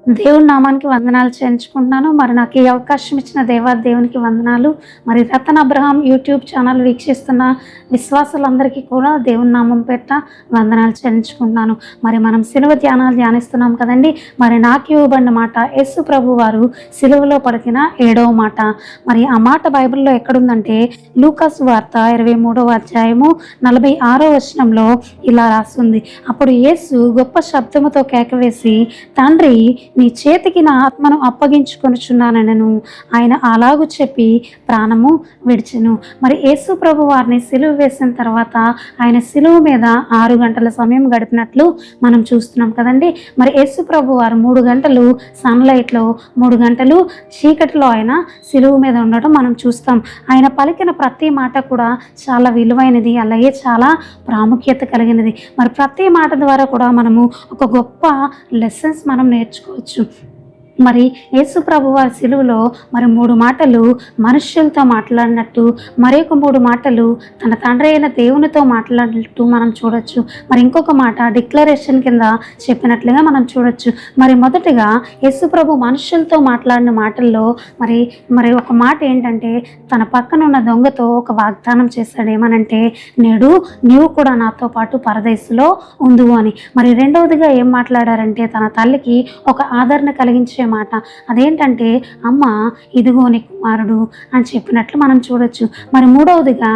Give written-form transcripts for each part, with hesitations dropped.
దేవుని నామానికి వందనాలు చెల్లించుకుంటున్నాను. మరి నాకు ఈ అవకాశం ఇచ్చిన దేవునికి వందనాలు. మరి రతన్ అబ్రహాం యూట్యూబ్ ఛానల్ వీక్షిస్తున్న విశ్వాసులందరికీ కూడా దేవుని నామం పేరిట వందనాలు చెల్లించుకుంటున్నాను. మరి మనం సిలువ ధ్యానాలు ధ్యానిస్తున్నాం కదండి. మరి నాకు ఇవ్వబడిన మాట యేసు ప్రభు వారు సిలువలో పలికిన 7వ మాట. మరి ఆ మాట బైబిల్లో ఎక్కడుందంటే లూకాసు వార్త 23వ అధ్యాయము 46వ వచనంలో ఇలా రాస్తుంది. అప్పుడు యేసు గొప్ప శబ్దముతో కేకవేసి, తండ్రి, నీ చేతికి నా ఆత్మను అప్పగించుకొనుచున్నానను. ఆయన అలాగు చెప్పి ప్రాణము విడిచెను. మరి యేసు ప్రభు వారిని సిలువ వేసిన తర్వాత ఆయన సిలువ మీద 6 గంటల సమయం గడిపినట్లు మనం చూస్తున్నాం కదండి. మరి యేసు ప్రభు వారు 3 గంటలు సన్లైట్లో, 3 గంటలు చీకటిలో ఆయన సిలువ మీద ఉండటం మనం చూస్తాం. ఆయన పలికిన ప్రతి మాట కూడా చాలా విలువైనది, అలాగే చాలా ప్రాముఖ్యత కలిగినది. మరి ప్రతి మాట ద్వారా కూడా మనము ఒక గొప్ప లెసన్స్ మనం నేర్చుకోవచ్చు. మరి యేసు ప్రభు వారి సిలువలో మరి 3 మాటలు మనుష్యులతో మాట్లాడినట్టు, మరి ఒక 3 మాటలు తన తండ్రి అయిన దేవునితో మాట్లాడినట్టు మనం చూడొచ్చు. మరి ఇంకొక మాట డిక్లరేషన్ కింద చెప్పినట్లుగా మనం చూడొచ్చు. మరి మొదటగా యేసు ప్రభు మనుష్యులతో మాట్లాడిన మాటల్లో మరి ఒక మాట ఏంటంటే, తన పక్కన ఉన్న దొంగతో ఒక వాగ్దానం చేశాడు. ఏమనంటే, నేడు నీవు కూడా నాతో పాటు పరదేశంలో ఉందువు అని. మరి రెండవదిగా ఏం మాట్లాడారంటే, తన తల్లికి ఒక ఆదరణ కలిగించే మాట. అదేంటంటే, అమ్మ ఇదిగో నీ కుమారుడు అని చెప్పినట్లు మనం చూడొచ్చు. మరి మూడవదిగా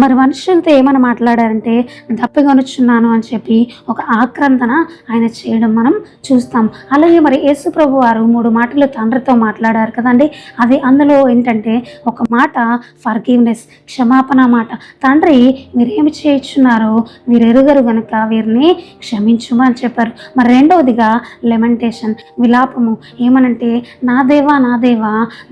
మరి మనుషులతో ఏమని మాట్లాడారంటే, దప్పిగొనుచున్నాను అని చెప్పి ఒక ఆక్రందన ఆయన చేయడం మనం చూస్తాం. అలాగే మరి యేసు ప్రభు వారు 3 మాటలు తండ్రితో మాట్లాడారు కదండి. అది అందులో ఏంటంటే ఒక మాట ఫర్గివ్నెస్, క్షమాపణ మాట. తండ్రి, మీరేమి చేయించున్నారో మీరు ఎరుగరు గనుక వీరిని క్షమించుము అని చెప్పారు. మరి రెండవదిగా లెమెంటేషన్, విలాపము. ఏమనంటే, నా దేవా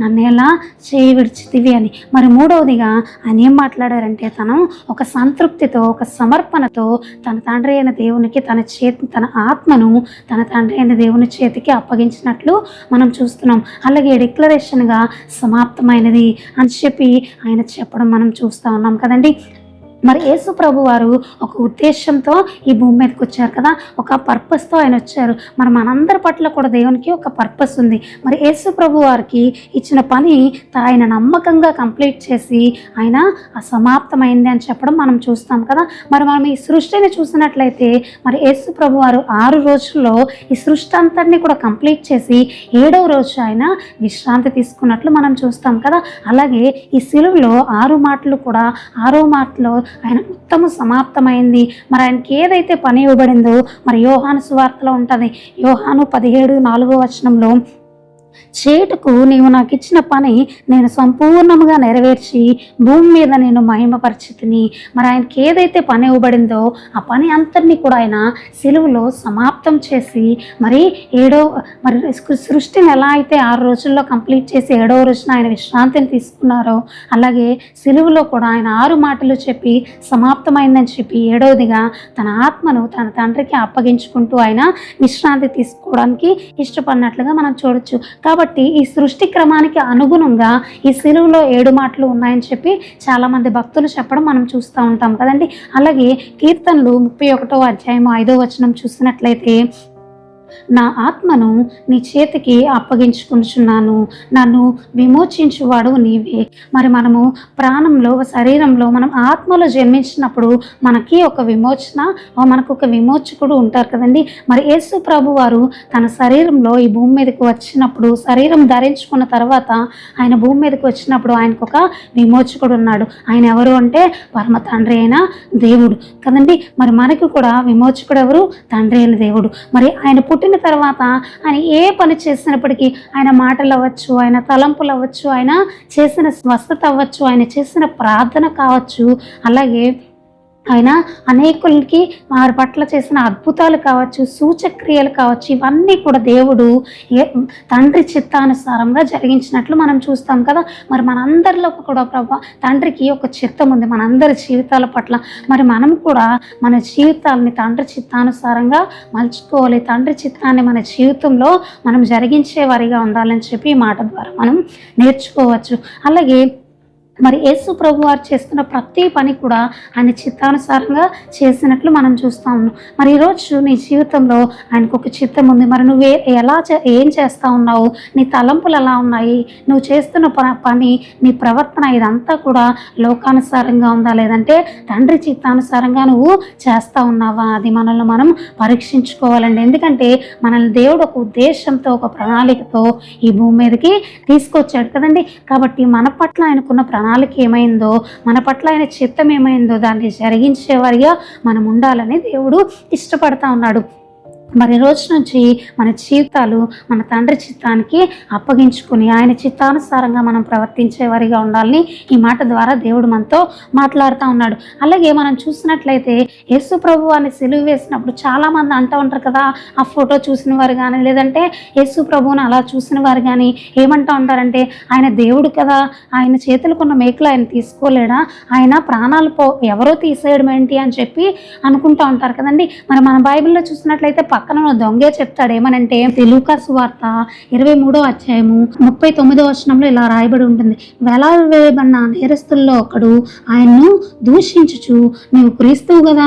నన్ను ఎలా చేయి విడిచితివి అని. మరి మూడవదిగా ఆయన ఏం మాట్లాడారంటే, తను ఒక సంతృప్తితో, ఒక సమర్పణతో తన తండ్రి అయిన దేవునికి తన ఆత్మను తన తండ్రి అయిన దేవుని చేతికి అప్పగించినట్లు మనం చూస్తున్నాం. అలాగే డిక్లరేషన్గా సమాప్తమైనది అని చెప్పి ఆయన చెప్పడం మనం చూస్తూ ఉన్నాం కదండి. మరి యేసు ప్రభు వారు ఒక ఉద్దేశంతో ఈ భూమి మీదకి వచ్చారు కదా, ఒక పర్పస్తో ఆయన వచ్చారు. మరి మనందరి పట్ల కూడా దేవునికి ఒక పర్పస్ ఉంది. మరి యేసు ప్రభు వారికి ఇచ్చిన పని ఆయన నమ్మకంగా కంప్లీట్ చేసి ఆయన అసమాప్తమైంది అని చెప్పడం మనం చూస్తాం కదా. మరి మనం ఈ సృష్టిని చూసినట్లయితే మరి యేసు ప్రభు వారు 6 రోజుల్లో ఈ సృష్టి అంతటినీ కూడా కంప్లీట్ చేసి 7వ రోజు ఆయన విశ్రాంతి తీసుకున్నట్లు మనం చూస్తాం కదా. అలాగే ఈ సిలువలో 6 మాటలు కూడా 6వ మాటలో ఆయన మొత్తము సమాప్తమైంది. మరి ఆయనకి ఏదైతే పని ఇవ్వబడిందో మరి యోహాను సువార్తలో ఉంటుంది. యోహాను 17:4వ వచనంలో, చేటుకు నీవు నాకు ఇచ్చిన పని నేను సంపూర్ణంగా నెరవేర్చి భూమి మీద నేను మహిమపరిచితిని. మరి ఆయనకి ఏదైతే పని ఇవ్వబడిందో ఆ పని అంతటినీ కూడా ఆయన సిలువలో సమాప్తం చేసి మరి సృష్టిని ఎలా అయితే 6 రోజుల్లో కంప్లీట్ చేసి 7వ రోజున ఆయన విశ్రాంతిని తీసుకున్నారో, అలాగే సిలువలో కూడా ఆయన 6 మాటలు చెప్పి సమాప్తమైందని చెప్పి 7వదిగా తన ఆత్మను తన తండ్రికి అప్పగించుకుంటూ ఆయన విశ్రాంతి తీసుకోవడానికి ఇష్టపడినట్లుగా మనం చూడొచ్చు. కాబట్టి ఈ సృష్టి క్రమానికి అనుగుణంగా ఈ సిలువలో 7 మాటలు ఉన్నాయని చెప్పి చాలామంది భక్తులు చెప్పడం మనం చూస్తూ ఉంటాం కదండి. అలాగే కీర్తనలు 31వ అధ్యాయం 5వ వచనం చూసినట్లయితే, నా ఆత్మను నీ చేతికి అప్పగించుకుంటున్నాను, నన్ను విమోచించువాడు నీవే. మరి మనము ప్రాణంలో, శరీరంలో, మనం ఆత్మలో జన్మించినప్పుడు మనకి ఒక విమోచన, మనకు ఒక విమోచకుడు ఉంటారు కదండి. మరి యేసు ప్రభు వారు తన శరీరంలో ఈ భూమి మీదకి వచ్చినప్పుడు, శరీరం ధరించుకున్న తర్వాత ఆయన భూమి మీదకి వచ్చినప్పుడు ఆయనకు ఒక విమోచకుడు ఉన్నాడు. ఆయన ఎవరు అంటే పరమ తండ్రి అయిన దేవుడు కదండి. మరి మనకి కూడా విమోచకుడు ఎవరు? తండ్రి అయిన దేవుడు. మరి ఆయన పుట్టిన తర్వాత ఆయన ఏ పని చేసినప్పటికీ, ఆయన మాటలు అవ్వచ్చు, ఆయన తలంపులు అవ్వచ్చు, ఆయన చేసిన స్వస్థత అవ్వచ్చు, ఆయన చేసిన ప్రార్థన కావచ్చు, అలాగే ఆయన అనేకులకి వారి పట్ల చేసిన అద్భుతాలు కావచ్చు, సూచక్రియలు కావచ్చు, ఇవన్నీ కూడా దేవుడు తండ్రి చిత్తానుసారంగా జరిగించినట్లు మనం చూస్తాం కదా. మరి మనందరిలో కూడా తండ్రికి ఒక చిత్తం ఉంది మనందరి జీవితాల పట్ల. మరి మనం కూడా మన జీవితాలని తండ్రి చిత్తానుసారంగా మలుచుకోవాలి. తండ్రి చిత్తాన్ని మన జీవితంలో మనం జరిగించే వారిగా ఉండాలని చెప్పి ఈ మాట ద్వారా మనం నేర్చుకోవచ్చు. అలాగే మరి యేసు ప్రభు వారు చేస్తున్న ప్రతి పని కూడా ఆయన చిత్తానుసారంగా చేసినట్లు మనం చూస్తా ఉన్నాం. మరి ఈరోజు నీ జీవితంలో ఆయనకు ఒక చిత్తం ఉంది. మరి నువ్వు ఏం చేస్తూ ఉన్నావు, నీ తలంపులు ఎలా ఉన్నాయి, నువ్వు చేస్తున్న పని, నీ ప్రవర్తన ఇదంతా కూడా లోకానుసారంగా ఉందా, లేదంటే తండ్రి చిత్తానుసారంగా నువ్వు చేస్తూ ఉన్నావా, అది మనల్ని మనం పరీక్షించుకోవాలండి. ఎందుకంటే మనల్ని దేవుడు ఒక ఉద్దేశంతో, ఒక ప్రణాళికతో ఈ భూమి మీదకి తీసుకొచ్చాడు కదండి. కాబట్టి మన పట్ల ఆయనకున్న ప్రణాళిక ఏమైందో, మన పట్ల ఆయన చిత్తం ఏమైందో దాన్ని జరిగించేవారిగా మనం ఉండాలని దేవుడు ఇష్టపడతా ఉన్నాడు. మరి రోజు నుంచి మన జీవితాలు మన తండ్రి చిత్తానికి అప్పగించుకుని ఆయన చిత్తానుసారంగా మనం ప్రవర్తించేవారిగా ఉండాలని ఈ మాట ద్వారా దేవుడు మనతో మాట్లాడుతూ ఉన్నాడు. అలాగే మనం చూసినట్లయితే యేసు ప్రభువాన్ని సిలువ వేసినప్పుడు చాలామంది అంటూ ఉంటారు కదా, ఆ ఫోటో చూసిన వారు కానీ లేదంటే యేసు ప్రభువుని అలా చూసిన వారు కానీ ఏమంటూ ఉంటారంటే, ఆయన దేవుడు కదా, ఆయన చేతులకున్న మేకులు ఆయన తీసుకోలేడా, ఆయన ప్రాణాలు ఎవరో తీసేయడం ఏంటి అని చెప్పి అనుకుంటూ ఉంటారు కదండి. మరి మన బైబిల్లో చూసినట్లయితే పక్కన దొంగే చెప్తాడు ఏమనంటే, లూకా సువార్త 23వ అధ్యాయము 39వ వచనంలో ఇలా రాయబడి ఉంటుంది, వేలాలు వేయబడిన నేరస్తుల్లో ఒకడు ఆయన్ను దూషించుచు, నీవు క్రీస్తువు కదా,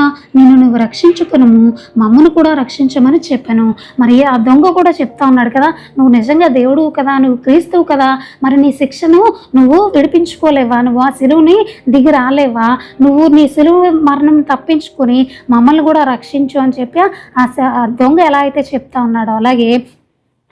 నువ్వు రక్షించుకునము, మమ్మను కూడా రక్షించమని చెప్పాను. మరి ఆ దొంగ కూడా చెప్తా ఉన్నాడు కదా, నువ్వు నిజంగా దేవుడు కదా, నువ్వు క్రీస్తువు కదా, మరి నీ శిక్షను నువ్వు విడిపించుకోలేవా, నువ్వు ఆ సిలువుని దిగి రాలేవా, నువ్వు నీ సిలువు మరణం తప్పించుకొని మమ్మల్ని కూడా రక్షించు అని చెప్పి ఆ దొంగ ఎలా అయితే చెప్తా ఉన్నాడో, అలాగే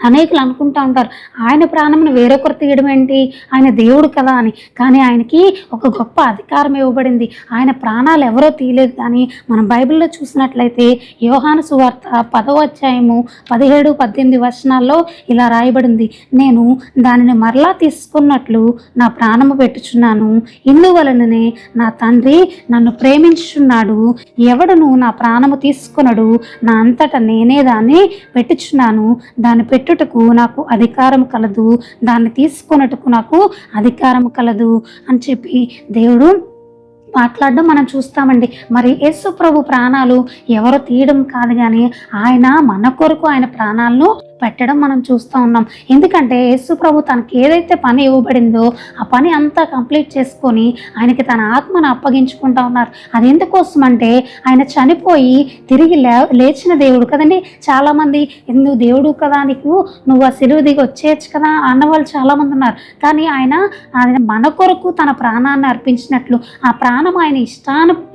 అనేకులు అనుకుంటూ ఉంటారు ఆయన ప్రాణంను వేరొకరు తీయడం ఏంటి, ఆయన దేవుడు కదా అని. కానీ ఆయనకి ఒక గొప్ప అధికారం ఇవ్వబడింది. ఆయన ప్రాణాలు ఎవరో తీయలేదు. కానీ మనం బైబిల్లో చూసినట్లయితే యోహాను సువార్త 10వ అధ్యాయము 17-18 వచనాల్లో ఇలా రాయబడింది, నేను దానిని మరలా తీసుకున్నట్లు నా ప్రాణము పెట్టుచున్నాను, ఇందువలననే నా తండ్రి నన్ను ప్రేమించుచున్నాడు, ఎవడును నా ప్రాణము తీసుకునడు, నా అంతటా నేనే దాన్ని పెట్టుచున్నాను, దాన్ని పెట్టుటకు నాకు అధికారం కలదు, దాన్ని తీసుకొనుటకు నాకు అధికారం కలదు అని చెప్పి దేవుడు మాట్లాడడం మనం చూస్తామండి. మరి యేసు ప్రభు ప్రాణాలు ఎవరో తీయడం కాదు, కానీ ఆయన మన కొరకు ఆయన ప్రాణాలను పెట్టడం మనం చూస్తూ ఉన్నాం. ఎందుకంటే యేసు ప్రభు తనకి ఏదైతే పని ఇవ్వబడిందో ఆ పని అంతా కంప్లీట్ చేసుకొని ఆయనకి తన ఆత్మను అప్పగించుకుంటూ ఉన్నారు. అది ఎందుకోసం అంటే ఆయన చనిపోయి తిరిగి లేచిన దేవుడు కదండి. చాలామంది నువ్వు దేవుడు కదా, నువ్వు ఆ సిలువ దిగి వచ్చేయచ్చు కదా అన్నవాళ్ళు చాలామంది ఉన్నారు. కానీ ఆయన మన కొరకు తన ప్రాణాన్ని అర్పించినట్లు ఆ ప్రాణం ఆయన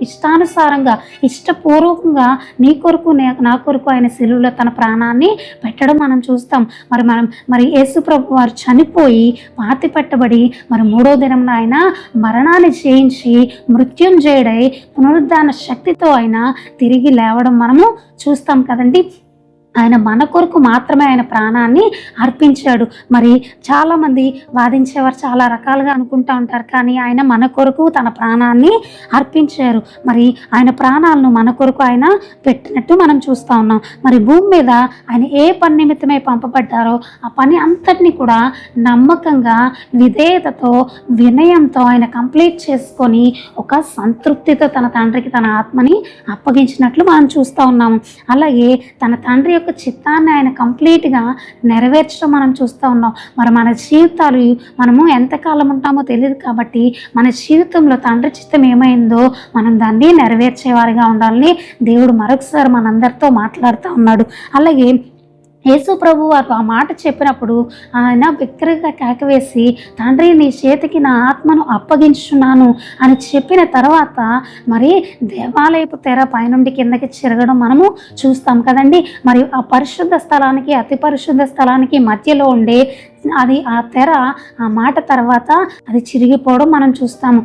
ఇష్టానుసారంగా ఇష్టపూర్వకంగా నీ కొరకు నా కొరకు ఆయన సిలువలో తన ప్రాణాన్ని పెట్టడం మనం చూస్తాం. మరి యేసు ప్రభు వారు చనిపోయి పాతి పెట్టబడి మరి 3వ దినంన ఆయన మరణాన్ని జయించి మృత్యుంజయుడై పునరుద్ధాన శక్తితో ఆయన తిరిగి లేవడం మనము చూస్తాం కదండి. ఆయన మన కొరకు మాత్రమే ఆయన ప్రాణాన్ని అర్పించాడు. మరి చాలామంది వాదించేవారు చాలా రకాలుగా అనుకుంటూ ఉంటారు, కానీ ఆయన మన కొరకు తన ప్రాణాన్ని అర్పించారు. మరి ఆయన ప్రాణాలను మన కొరకు ఆయన పెట్టినట్టు మనం చూస్తూ ఉన్నాం. మరి భూమి మీద ఆయన ఏ పని నిమిత్తమై పంపబడ్డారో ఆ పని అంతటినీ కూడా నమ్మకంగా విధేయతతో వినయంతో ఆయన కంప్లీట్ చేసుకొని ఒక సంతృప్తితో తన తండ్రికి తన ఆత్మని అప్పగించినట్లు మనం చూస్తూ ఉన్నాము. అలాగే తన తండ్రి చిత్తాన్ని ఆయన కంప్లీట్గా నెరవేర్చడం మనం చూస్తూ ఉన్నాం. మరి మన జీవితాలు మనము ఎంతకాలం ఉంటామో తెలియదు, కాబట్టి మన జీవితంలో తండ్రి చిత్తం ఏమైందో మనం దాన్ని నెరవేర్చేవారిగా ఉండాలని దేవుడు మరొకసారి మనందరితో మాట్లాడుతూ ఉన్నాడు. అలాగే యేసు ప్రభు వారు ఆ మాట చెప్పినప్పుడు ఆయన బిగ్గరగా కేకవేసి, తండ్రి నీ చేతికి నా ఆత్మను అప్పగించున్నాను అని చెప్పిన తర్వాత మరి దేవాలయపు తెర పైనుండి కిందకి చెరగడం మనము చూస్తాం కదండి. మరి ఆ పరిశుద్ధ స్థలానికి అతి పరిశుద్ధ స్థలానికి మధ్యలో ఉండే ఆ తెర ఆ మాట తర్వాత అది చిరిగిపోవడం మనం చూస్తాము.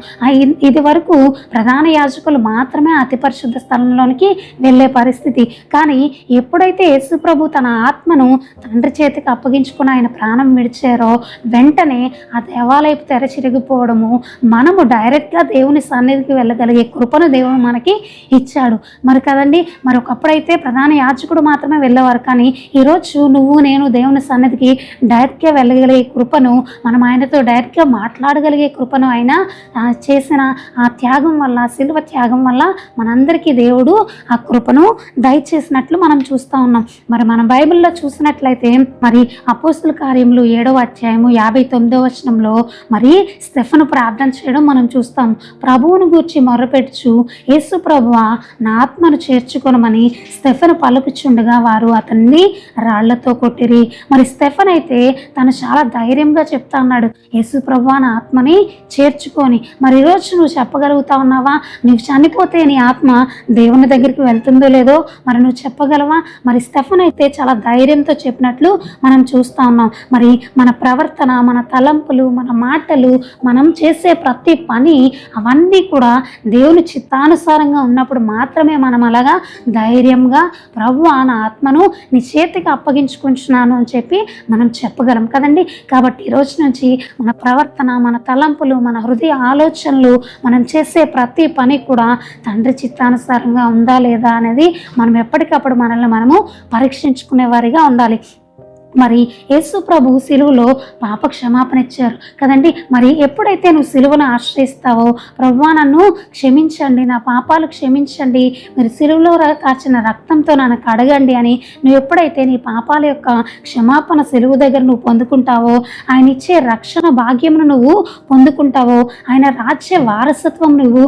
ఇది వరకు ప్రధాన యాజకులు మాత్రమే అతి పరిశుద్ధ స్థలంలోనికి వెళ్ళే పరిస్థితి. కానీ ఎప్పుడైతే యేసు ప్రభు తన ఆత్మను తండ్రి చేతికి అప్పగించుకుని ఆయన ప్రాణం విడిచారో వెంటనే ఆ దేవాలయపు తెర చిరిగిపోవడము, మనము డైరెక్ట్గా దేవుని సన్నిధికి వెళ్ళగలిగే కృపను దేవుడు మనకి ఇచ్చాడు. మరి కదండి, మరి ఒకప్పుడైతే ప్రధాన యాజకుడు మాత్రమే వెళ్ళేవారు, కానీ ఈరోజు నువ్వు నేను దేవుని సన్నిధికి డైరెక్ట్గా వెళ్ళగలిగే కృపను, మనం ఆయనతో డైరెక్ట్గా మాట్లాడగలిగే కృపను ఆయన చేసిన ఆ త్యాగం వల్ల, శిలువ త్యాగం వల్ల మనందరికీ దేవుడు ఆ కృపను దయచేసినట్లు మనం చూస్తూ ఉన్నాం. మరి మనం బైబిల్లో చూసినట్లయితే మరి అపోస్తుల కార్యములు 7వ అధ్యాయము 59వ వచనంలో మరి స్టెఫను ప్రార్థన చేయడం మనం చూస్తాం. ప్రభువును గూర్చి మొర్రపెట్టుచు, యేసు ప్రభువా నా ఆత్మను చేర్చుకొనమని స్టెఫను పలుకుచుండగా వారు అతన్ని రాళ్లతో కొట్టిరి. మరి స్టెఫన్ అయితే తను చాలా ధైర్యంగా చెప్తా ఉన్నాడు, యేసు ప్రభువా నా ఆత్మని చేర్చుకొని. మరి ఈరోజు నువ్వు చెప్పగలుగుతా ఉన్నావా? నువ్వు చనిపోతే నీ ఆత్మ దేవుని దగ్గరికి వెళ్తుందో లేదో మరి నువ్వు చెప్పగలవా? మరి స్టెఫన్ అయితే చాలా ధైర్యంతో చెప్పినట్లు మనం చూస్తూ ఉన్నాం. మరి మన ప్రవర్తన, మన తలంపులు, మన మాటలు, మనం చేసే ప్రతి పని అవన్నీ కూడా దేవుని చిత్తానుసారంగా ఉన్నప్పుడు మాత్రమే మనం అలాగా ధైర్యంగా ప్రభువా నా ఆత్మను నీ చేతికి అప్పగించుకుంటున్నాను అని చెప్పి మనం చెప్పగలం కదండి. కాబట్టి ఈరోజు నుంచి మన ప్రవర్తన, మన తలంపులు, మన హృదయ ఆలోచనలు, మనం చేసే ప్రతి పని కూడా తండ్రి చిత్తానుసారంగా ఉందా లేదా అనేది మనం ఎప్పటికప్పుడు మనల్ని మనము పరీక్షించుకునే వారిగా ఉండాలి. మరి యేసు ప్రభు సిలువలో పాప క్షమాపణ ఇచ్చారు కదండి. మరి ఎప్పుడైతే నువ్వు సిలువను ఆశ్రయిస్తావో, ప్రభువా నన్ను క్షమించండి, నా పాపాలు క్షమించండి, మీరు సిలువలో కాచిన రక్తంతో నన్ను కడగండి అని నువ్వు ఎప్పుడైతే నీ పాపాల యొక్క క్షమాపణ సిలువ దగ్గర నువ్వు పొందుకుంటావో, ఆయన ఇచ్చే రక్షణ భాగ్యమును నువ్వు పొందుకుంటావో, ఆయన రాజ్య వారసత్వం నువ్వు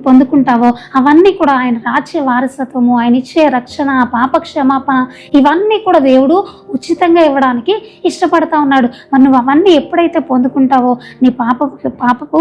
పొందుకుంటావో, అవన్నీ కూడా ఆయన రాజ్య వారసత్వము, ఆయన ఇచ్చే రక్షణ, పాప క్షమాపణ, ఇవన్నీ కూడా దేవుడు ఉచితంగా ఇవ్వడానికి ఇష్టపడతా ఉన్నాడు. మరి నువ్వు అవన్నీ ఎప్పుడైతే పొందుకుంటావో, నీ పాపపు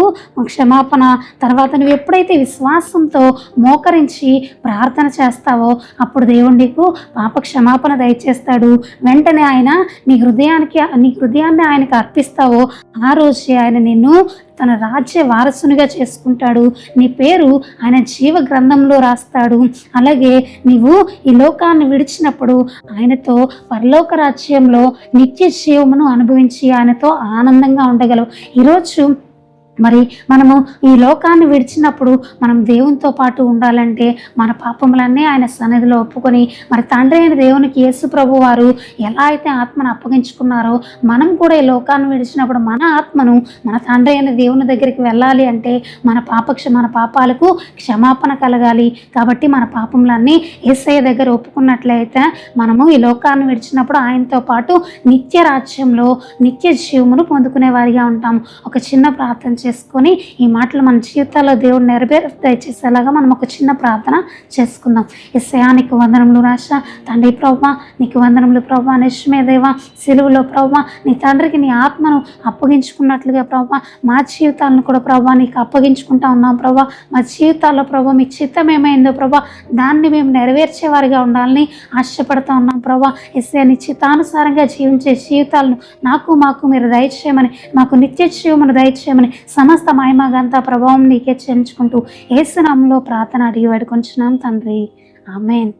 క్షమాపణ తర్వాత నువ్వు ఎప్పుడైతే విశ్వాసంతో మోకరించి ప్రార్థన చేస్తావో అప్పుడు దేవుడు నీకు పాప క్షమాపణ దయచేస్తాడు. వెంటనే ఆయన నీ హృదయాన్ని ఆయనకు అర్పిస్తావో ఆ రోజే ఆయన నిన్ను తన రాజ్య వారసునిగా చేసుకుంటాడు. నీ పేరు ఆయన జీవ గ్రంథంలో రాస్తాడు. అలాగే నీవు ఈ లోకాన్ని విడిచినప్పుడు ఆయనతో పరలోక రాజ్యంలో నిత్య జీవమును అనుభవించి ఆయనతో ఆనందంగా ఉండగలవు. ఈరోజు మరి మనము ఈ లోకాన్ని విడిచినప్పుడు మనం దేవునితో పాటు ఉండాలంటే మన పాపములన్నీ ఆయన సన్నిధిలో ఒప్పుకొని, మరి తండ్రి అయిన దేవునికి యేసు ప్రభు వారు ఎలా అయితే ఆత్మను అప్పగించుకున్నారో మనం కూడా ఈ లోకాన్ని విడిచినప్పుడు మన ఆత్మను మన తండ్రి అయిన దేవుని దగ్గరికి వెళ్ళాలి అంటే మన పాపాలకు క్షమాపణ కలగాలి. కాబట్టి మన పాపములన్నీ యేసయ్య దగ్గర ఒప్పుకున్నట్లయితే మనము ఈ లోకాన్ని విడిచినప్పుడు ఆయనతో పాటు నిత్య రాజ్యంలో నిత్య జీవమును పొందుకునే వారిగా ఉంటాము. ఒక చిన్న ప్రార్థన చేసుకొని ఈ మాటలు మన జీవితాల్లో దేవుడు దయచేసేలాగా మనం ఒక చిన్న ప్రార్థన చేసుకుందాం. యేసయ్యా నీకు వందనములు రాజా, తండ్రి ప్రభువా నీకు వందనములు ప్రభువా, నిజమే దేవా సిలువలో ప్రభువా నీ తండ్రికి నీ ఆత్మను అప్పగించుకున్నట్లుగా ప్రభువా మా జీవితాలను కూడా ప్రభువా నీకు అప్పగించుకుంటా ఉన్నాం ప్రభువా. మా జీవితాల్లో ప్రభువా మీ చిత్తం ఏమైందో ప్రభువా దాన్ని మేము నెరవేర్చేవారిగా ఉండాలని ఆశపడుతూ ఉన్నాం ప్రభువా. యేసయ్యా నీ చిత్తానుసారంగా జీవించే జీవితాలను మాకు మీరు దయచేయమని, మాకు నిత్య జీవమును దయచేయమని సమస్త మహిమగంతా ప్రభావం నీకే చెల్లించుకుంటూ యేసు నామములో ప్రార్థన అడిగి వేడుకొంచున్నాం తండ్రి. ఆమేన్.